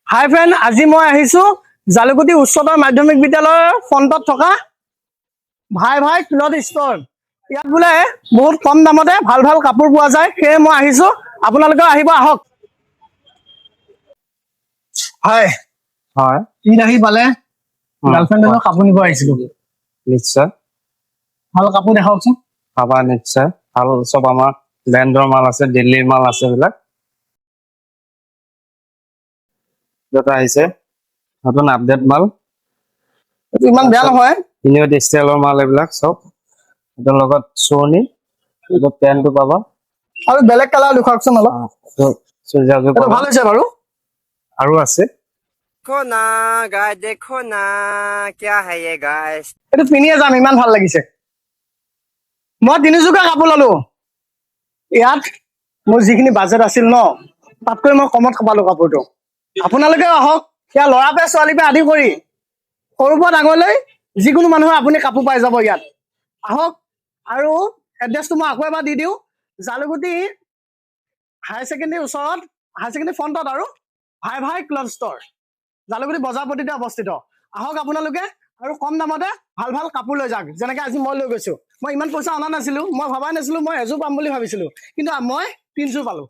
হাই friend, আজি মই আহিছো জালুকুটি উচ্চতৰ মাধ্যমিক বিদ্যালয়ৰ ফ্ৰণ্টত থকা ভাই ভাই ক্লথ ষ্ট'ৰ। ইয়াত বোলে বহুত কম দামতে ভাল ভাল কাপোৰ পোৱা যায়, সেয়ে মই আহিছো। আপোনালোকে আহিব, আহক। হয় হয় ঈদ আহি পালে, গাৰ্লফ্ৰেণ্ডৰ কাপোৰ নিব আহিছিলো। নিশ্চয় ভাল কাপোৰ দেখাওকচোন। পাবা নিশ্চয় ভাল চব আমাৰ ব্ৰেণ্ডৰ মাল আছে, দিল্লীৰ মাল আছে এইবিলাক য'ত আহিছে নতুন আপডেট মাল, এইটো ইমান বেয়া নহয়। ইনিয়ত ষ্টাইলৰ মাল এইবিলাক চব। এটাৰ লগত চুৰণি, এইটো পেণ্টটো পাবা আৰু বেলেগ কালাৰ দেখুৱাওকচোন অলপ। এইটো চুইজাৰযোৰ এইটো পাবা ভাল হৈছে বাৰু। আৰু আছে। देखो ना गाइस, देखो ना क्या है ये गाइस। এইটো পিন্ধিয়ে যাম, ইমান ভাল লাগিছে। মই তিনিযোৰকে কাপোৰ ললো। ইয়াত মোৰ যিখিনি বাজেট আছিল ন, তাতকৈ মই কমত পালো কাপোৰটো। আপোনালোকে আহক, সেয়া ল'ৰা পে ছোৱালী পে আদি কৰি সৰুৰ পৰা ডাঙৰলৈ যিকোনো মানুহৰ আপুনি কাপোৰ পাই যাব ইয়াত। আহক। আৰু এড্ৰেছটো মই আকৌ এবাৰ দি দিওঁ। জালুকুটি হায়াৰ ছেকেণ্ডেৰীৰ ওচৰত, হায়াৰ ছেকেণ্ডেৰী ফ্ৰণ্টত আৰু ভাই ভাই ক্লথ ষ্ট'ৰ, জালুকুটি বজাৰ পট্টিতে অৱস্থিত। আহক আপোনালোকে, আৰু কম দামতে ভাল ভাল কাপোৰ লৈ যাওক। যেনেকে আজি মই লৈ গৈছো। মই ইমান পইচা অনা নাছিলো, মই ভবাই নাছিলো মই এযোৰ পাম বুলি ভাবিছিলো, কিন্তু মই 3 যোৰ পালো।